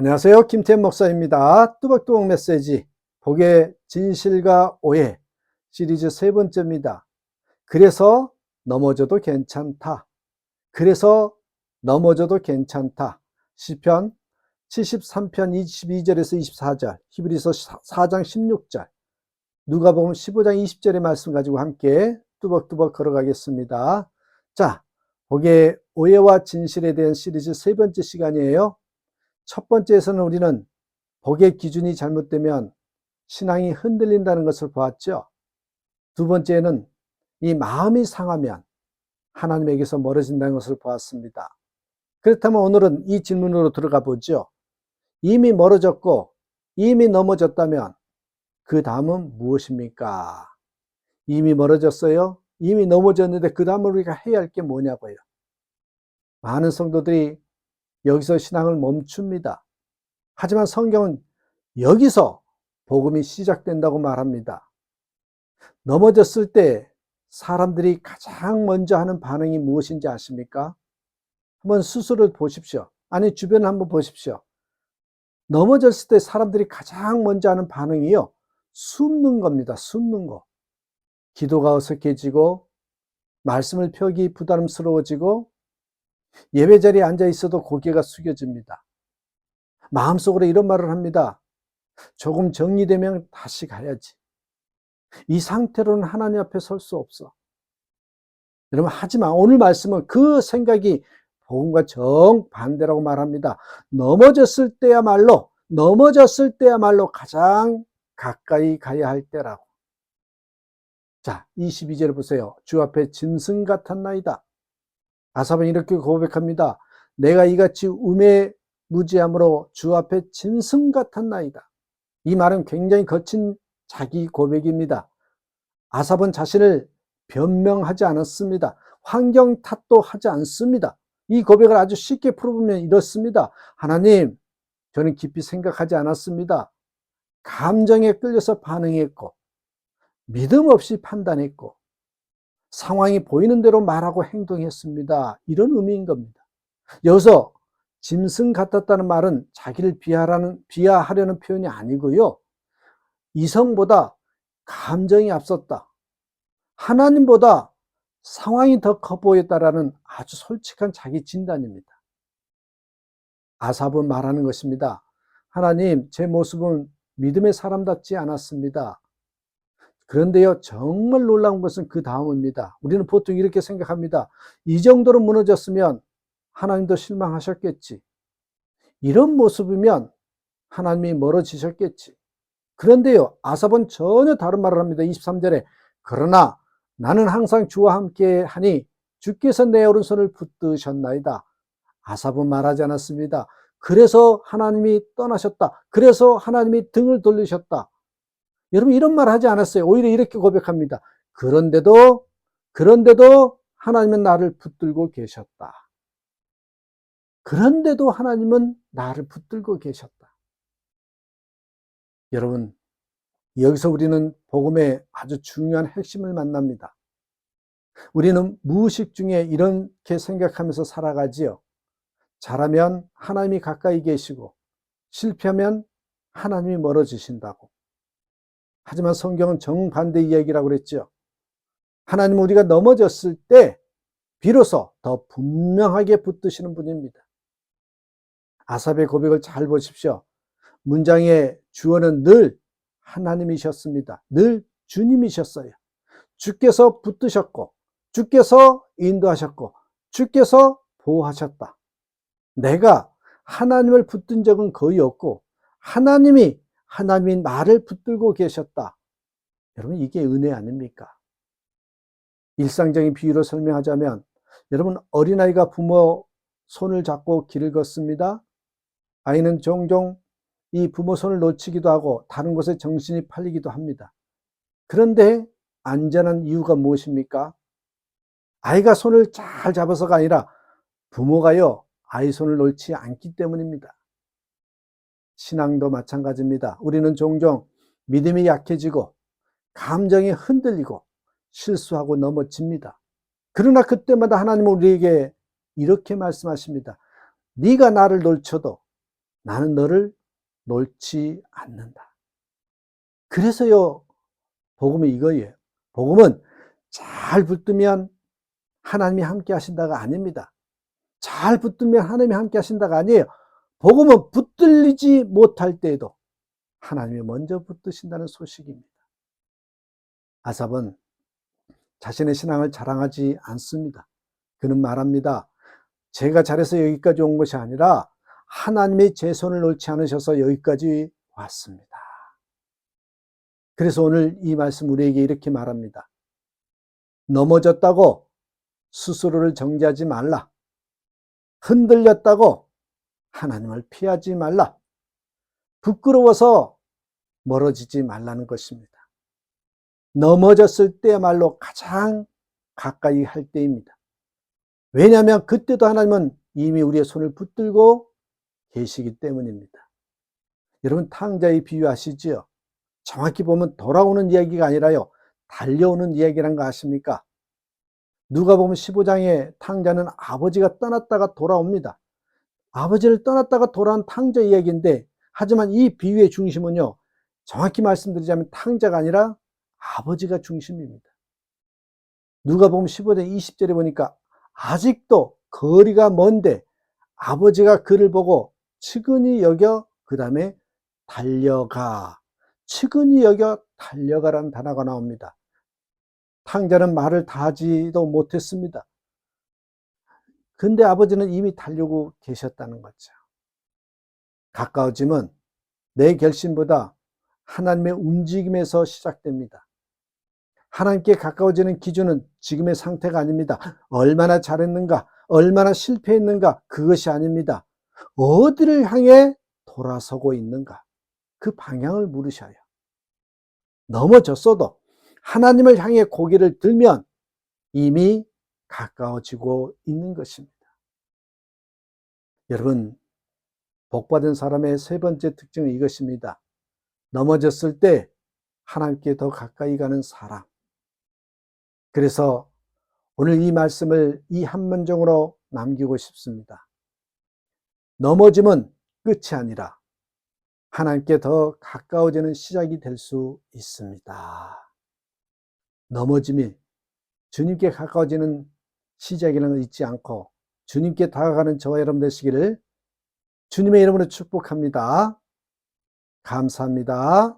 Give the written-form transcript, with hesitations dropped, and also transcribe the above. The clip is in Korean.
안녕하세요. 김태현 목사입니다. 뚜벅뚜벅 메시지 복의 진실과 오해 시리즈 세 번째입니다. 그래서 넘어져도 괜찮다. 그래서 넘어져도 괜찮다. 시편 73편 22절에서 24절, 히브리서 4장 16절, 누가복음 15장 20절의 말씀 가지고 함께 뚜벅뚜벅 걸어가겠습니다. 자, 복의 오해와 진실에 대한 시리즈 세 번째 시간이에요. 첫 번째에서는 우리는 복의 기준이 잘못되면 신앙이 흔들린다는 것을 보았죠. 두 번째는 이 마음이 상하면 하나님에게서 멀어진다는 것을 보았습니다. 그렇다면 오늘은 이 질문으로 들어가 보죠. 이미 멀어졌고 이미 넘어졌다면 그 다음은 무엇입니까? 이미 멀어졌어요. 이미 넘어졌는데 그 다음은 우리가 해야 할 게 뭐냐고요. 많은 성도들이 여기서 신앙을 멈춥니다. 하지만 성경은 여기서 복음이 시작된다고 말합니다. 넘어졌을 때 사람들이 가장 먼저 하는 반응이 무엇인지 아십니까? 한번 스스로 보십시오. 아니, 주변을 한번 보십시오. 넘어졌을 때 사람들이 가장 먼저 하는 반응이요, 숨는 겁니다. 숨는 거. 기도가 어색해지고 말씀을 펴기 부담스러워지고 예배 자리에 앉아 있어도 고개가 숙여집니다. 마음속으로 이런 말을 합니다. 조금 정리되면 다시 가야지. 이 상태로는 하나님 앞에 설 수 없어. 여러분, 하지만 오늘 말씀은 그 생각이 복음과 정반대라고 말합니다. 넘어졌을 때야말로 가장 가까이 가야 할 때라고. 자, 22절을 보세요. 주 앞에 짐승 같았나이다. 아삽은 이렇게 고백합니다. 내가 이같이 우매무지함으로 주 앞에 짐승 같았나이다. 이 말은 굉장히 거친 자기 고백입니다. 아삽은 자신을 변명하지 않았습니다. 환경 탓도 하지 않습니다. 이 고백을 아주 쉽게 풀어보면 이렇습니다. 하나님, 저는 깊이 생각하지 않았습니다. 감정에 끌려서 반응했고 믿음 없이 판단했고 상황이 보이는 대로 말하고 행동했습니다. 이런 의미인 겁니다. 여기서 짐승 같았다는 말은 자기를 비하하려는 표현이 아니고요. 이성보다 감정이 앞섰다. 하나님보다 상황이 더 커 보였다라는 아주 솔직한 자기 진단입니다. 아삽은 말하는 것입니다. 하나님, 제 모습은 믿음의 사람답지 않았습니다. 그런데요, 정말 놀라운 것은 그 다음입니다. 우리는 보통 이렇게 생각합니다. 이 정도로 무너졌으면 하나님도 실망하셨겠지. 이런 모습이면 하나님이 멀어지셨겠지. 그런데요, 아삽은 전혀 다른 말을 합니다. 23절에 그러나 나는 항상 주와 함께 하니 주께서 내 오른손을 붙드셨나이다. 아삽은 말하지 않았습니다. 그래서 하나님이 떠나셨다. 그래서 하나님이 등을 돌리셨다. 여러분, 이런 말 하지 않았어요. 오히려 이렇게 고백합니다. 그런데도 하나님은 나를 붙들고 계셨다. 그런데도 하나님은 나를 붙들고 계셨다. 여러분, 여기서 우리는 복음의 아주 중요한 핵심을 만납니다. 우리는 무의식 중에 이렇게 생각하면서 살아가지요. 잘하면 하나님이 가까이 계시고 실패하면 하나님이 멀어지신다고. 하지만 성경은 정반대 이야기라고 그랬죠. 하나님은 우리가 넘어졌을 때 비로소 더 분명하게 붙드시는 분입니다. 아삽의 고백을 잘 보십시오. 문장의 주어는 늘 하나님이셨습니다. 늘 주님이셨어요. 주께서 붙드셨고 주께서 인도하셨고 주께서 보호하셨다. 내가 하나님을 붙든 적은 거의 없고 하나님이 나를 붙들고 계셨다. 여러분, 이게 은혜 아닙니까? 일상적인 비유로 설명하자면 여러분, 어린아이가 부모 손을 잡고 길을 걷습니다. 아이는 종종 이 부모 손을 놓치기도 하고 다른 곳에 정신이 팔리기도 합니다. 그런데 안전한 이유가 무엇입니까? 아이가 손을 잘 잡아서가 아니라 부모가요, 아이 손을 놓지 않기 때문입니다. 신앙도 마찬가지입니다. 우리는 종종 믿음이 약해지고 감정이 흔들리고 실수하고 넘어집니다. 그러나 그때마다 하나님은 우리에게 이렇게 말씀하십니다. 네가 나를 놓쳐도 나는 너를 놓지 않는다. 그래서요, 복음은 이거예요. 복음은 잘 붙들면 하나님이 함께 하신다가 아닙니다. 잘 붙들면 하나님이 함께 하신다가 아니에요. 복음은 붙들리지 못할 때에도 하나님이 먼저 붙드신다는 소식입니다. 아삽은 자신의 신앙을 자랑하지 않습니다. 그는 말합니다. 제가 잘해서 여기까지 온 것이 아니라 하나님이 제 손을 놓지 않으셔서 여기까지 왔습니다. 그래서 오늘 이 말씀 우리에게 이렇게 말합니다. 넘어졌다고 스스로를 정죄하지 말라. 흔들렸다고 하나님을 피하지 말라. 부끄러워서 멀어지지 말라는 것입니다. 넘어졌을 때야말로 가장 가까이 할 때입니다. 왜냐하면 그때도 하나님은 이미 우리의 손을 붙들고 계시기 때문입니다. 여러분, 탕자의 비유 아시지요? 정확히 보면 돌아오는 이야기가 아니라요, 달려오는 이야기란 거 아십니까? 누가복음 15장에 탕자는 아버지가 떠났다가 돌아옵니다. 아버지를 떠났다가 돌아온 탕자 이야기인데, 하지만 이 비유의 중심은요, 정확히 말씀드리자면 탕자가 아니라 아버지가 중심입니다. 누가복음 15장 20절에 보니까 아직도 거리가 먼데 아버지가 그를 보고 측은히 여겨 그 다음에 달려가, 측은히 여겨 달려가라는 단어가 나옵니다. 탕자는 말을 다 하지도 못했습니다. 근데 아버지는 이미 달려고 계셨다는 거죠. 가까워짐은 내 결심보다 하나님의 움직임에서 시작됩니다. 하나님께 가까워지는 기준은 지금의 상태가 아닙니다. 얼마나 잘했는가, 얼마나 실패했는가, 그것이 아닙니다. 어디를 향해 돌아서고 있는가, 그 방향을 물으셔요. 넘어졌어도 하나님을 향해 고개를 들면 이미 가까워지고 있는 것입니다. 여러분, 복받은 사람의 세 번째 특징은 이것입니다. 넘어졌을 때 하나님께 더 가까이 가는 사람. 그래서 오늘 이 말씀을 이 한 문장으로 남기고 싶습니다. 넘어짐은 끝이 아니라 하나님께 더 가까워지는 시작이 될 수 있습니다. 넘어짐이 주님께 가까워지는 시작이라는 걸 잊지 않고 주님께 다가가는 저와 여러분 되시기를 주님의 이름으로 축복합니다. 감사합니다.